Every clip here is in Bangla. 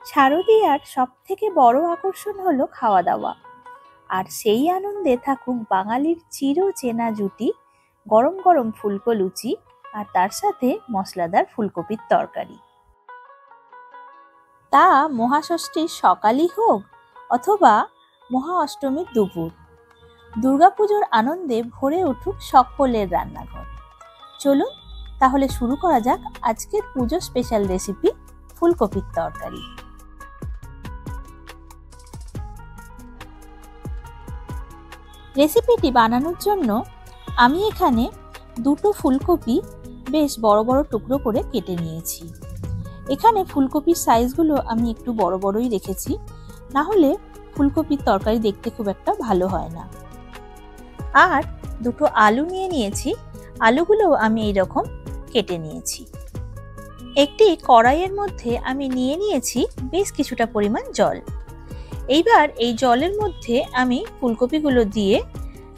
শারদীয়ার সবথেকে বড় আকর্ষণ হলো খাওয়া দাওয়া। আর সেই আনন্দে থাকুক বাঙালির চিরচেনা জুটি গরম গরম ফুলকো লুচি আর তার সাথে মশলাদার ফুলকপির তরকারি। তা মহাষষ্ঠীর সকালই হোক অথবা মহা অষ্টমীর দুপুর, দুর্গাপুজোর আনন্দে ভরে উঠুক সকলের রান্নাঘর। চলুন তাহলে শুরু করা যাক আজকের পুজো স্পেশাল রেসিপি ফুলকপির তরকারি। রেসিপিটি বানানোর জন্য আমি এখানে দুটো ফুলকপি বেশ বড় বড় টুকরো করে কেটে নিয়েছি। এখানে ফুলকপির সাইজগুলো আমি একটু বড় বড়ই রেখেছি, না হলে ফুলকপির তরকারি দেখতে খুব একটা ভালো হয় না। আর দুটো আলু নিয়ে নিয়েছি, আলুগুলোও আমি এইরকম কেটে নিয়েছি। একটি কড়াইয়ের মধ্যে আমি নিয়ে নিয়েছি বেশ কিছুটা পরিমাণ জল। এইবার এই জলের মধ্যে আমি ফুলকপিগুলো দিয়ে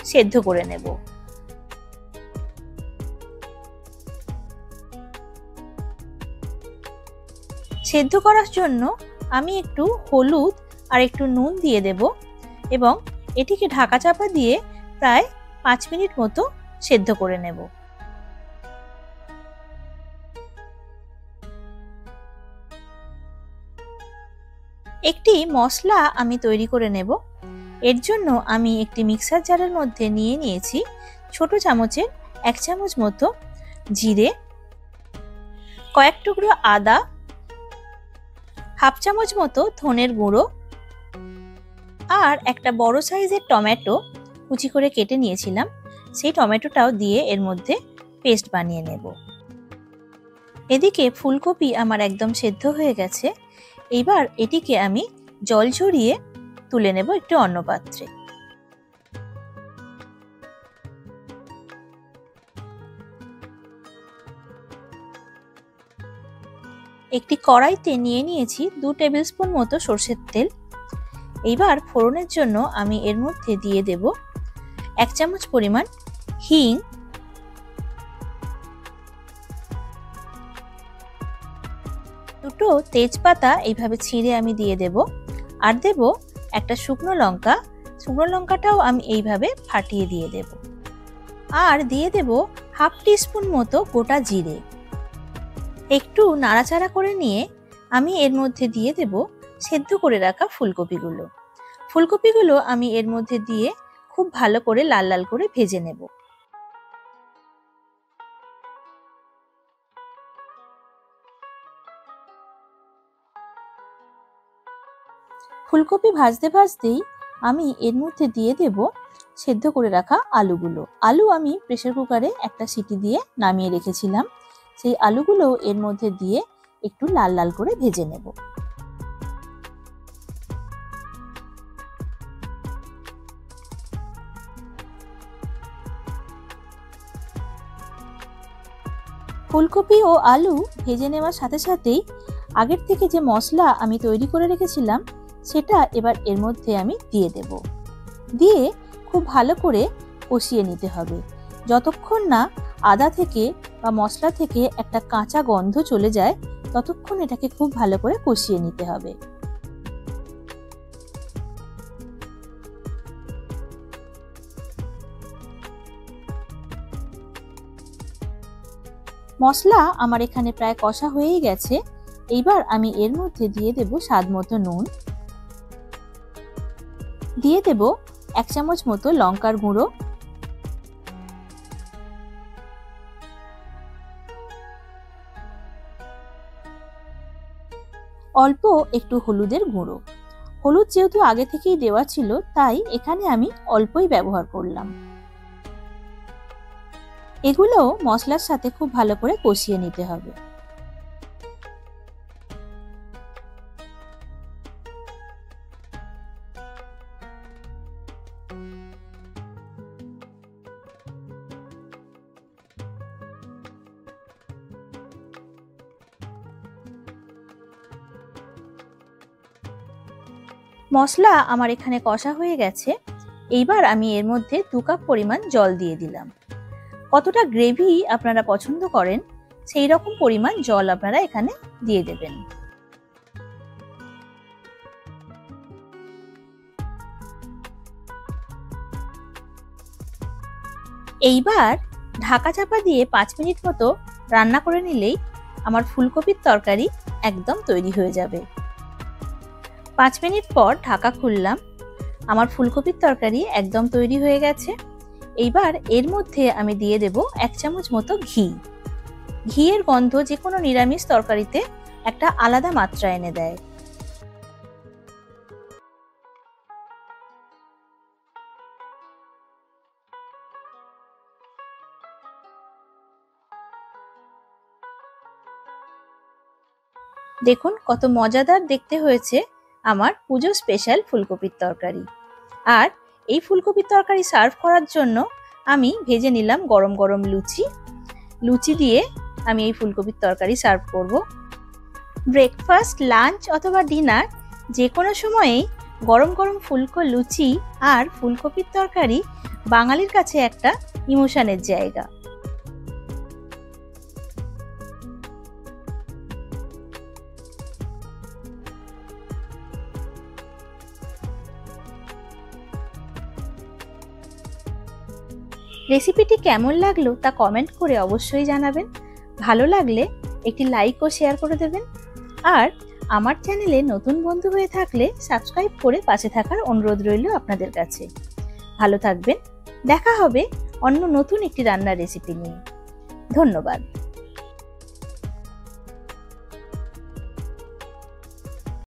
সেদ্ধ করে নেব। সেদ্ধ করার জন্য আমি একটু হলুদ আর একটু নুন দিয়ে দেব এবং এটিকে ঢাকা চাপা দিয়ে প্রায় 5 মিনিট মতো সেদ্ধ করে নেব। একটি মশলা আমি তৈরি করে নেব। এর জন্য আমি একটি মিক্সার জারের মধ্যে নিয়ে নিয়েছি ছোট চামচের 1 চামচ মতো জিরে, কয়েক টুকরো আদা, হাফ চামচ মতো ধনের গুঁড়ো আর একটা বড় সাইজের টমেটো কুচি করে কেটে নিয়েছিলাম, সেই টমেটোটাও দিয়ে এর মধ্যে পেস্ট বানিয়ে নেব। এদিকে ফুলকপি আমার একদম সেদ্ধ হয়ে গেছে। এইবার এটিকে আমি জল ঝরিয়ে তুলে নেব একটু অন্য পাত্রে। একটি কড়াইতে নিয়ে নিয়েছি 2 টেবিল স্পুন মতো সরষের তেল। এইবার ফোড়নের জন্য আমি এর মধ্যে দিয়ে দেব 1 চামচ পরিমাণ হিং, দুটো তেজপাতা এইভাবে ছিঁড়ে আমি দিয়ে দেব, আর দেব একটা শুকনো লঙ্কা। শুকনো লঙ্কাটাও আমি এইভাবে ফাটিয়ে দিয়ে দেব, আর দিয়ে দেব হাফ টিস্পুন মতো গোটা জিরে। একটু নাড়াচাড়া করে নিয়ে আমি এর মধ্যে দিয়ে দেব সেদ্ধ করে রাখা ফুলকপিগুলো। ফুলকপিগুলো আমি এর মধ্যে দিয়ে খুব ভালো করে লাল লাল করে ভেজে নেব। ফুলকপি ভাজতে ভাজতেই আমি এর মধ্যে দিয়ে দেব সেদ্ধ করে রাখা আলুগুলো। আলু আমি প্রেসার কুকারে একটা সিটি দিয়ে নামিয়ে রেখেছিলাম, সেই আলুগুলো এর মধ্যে দিয়ে একটু লাল লাল করে ভেজে নেব। ফুলকপি ও আলু ভেজে নেওয়ার সাথে সাথেই আগের থেকে যে মশলা আমি তৈরি করে রেখেছিলাম সেটা এবার এর মধ্যে আমি দিয়ে দেব। দিয়ে খুব ভালো করে কষিয়ে নিতে হবে। যতক্ষণ না আদা থেকে বা মশলা থেকে একটা কাঁচা গন্ধ চলে যায় ততক্ষণ এটাকে খুব ভালো করে কষিয়ে নিতে হবে। মশলা আমার এখানে প্রায় কষা হয়েই গেছে। এইবার আমি এর মধ্যে দিয়ে দেব স্বাদ মতো নুন, দিয়ে দেব 1 চামচ মতো লঙ্কার গুঁড়ো, অল্প একটু হলুদের গুঁড়ো। হলুদ যেহেতু আগে থেকেই দেওয়া ছিল তাই এখানে আমি অল্পই ব্যবহার করলাম। এগুলো মশলার সাথে খুব ভালো করে কষিয়ে নিতে হবে। মশলা আমার এখানে কষা হয়ে গেছে। এইবার আমি এর মধ্যে 2 কাপ পরিমাণ জল দিয়ে দিলাম। কতটা গ্রেভি আপনারা পছন্দ করেন সেই রকম পরিমাণ জল আপনারা এখানে দিয়ে দেবেন। এইবার ঢাকা চাপা দিয়ে 5 মিনিট মতো রান্না করে নিলেই আমার ফুলকপির তরকারি একদম তৈরি হয়ে যাবে। 5 মিনিট পর ঢাকা খুললাম। আমার ফুলকপির তরকারি একদম তৈরি হয়ে গেছে। এইবার এর মধ্যে আমি দিয়ে দেব 1 চামচ মতো ঘি। ঘিয়ের গন্ধ যে কোনো নিরামিষ তরকারিতে একটা আলাদা মাত্রা এনে দেয়। দেখুন কত মজাদার দেখতে হয়েছে আমার পুজো স্পেশাল ফুলকপির তরকারি। আর এই ফুলকপির তরকারি সার্ভ করার জন্য আমি ভেজে নিলাম গরম গরম লুচি দিয়ে আমি এই ফুলকপির তরকারি সার্ভ করব। ব্রেকফাস্ট, লাঞ্চ অথবা ডিনার যে কোনো সময়েই গরম গরম লুচি আর ফুলকপির তরকারি বাঙালির কাছে একটা ইমোশনের জায়গা। রেসিপিটি কেমন লাগলো তা কমেন্ট করে অবশ্যই জানাবেন। ভালো লাগলে একটি লাইক ও শেয়ার করে দেবেন। আর আমার চ্যানেলে নতুন বন্ধু হয়ে থাকলে সাবস্ক্রাইব করে পাশে থাকার অনুরোধ রইল আপনাদের কাছে। ভালো থাকবেন। দেখা হবে অন্য নতুন একটি রান্নার রেসিপি নিয়ে। ধন্যবাদ।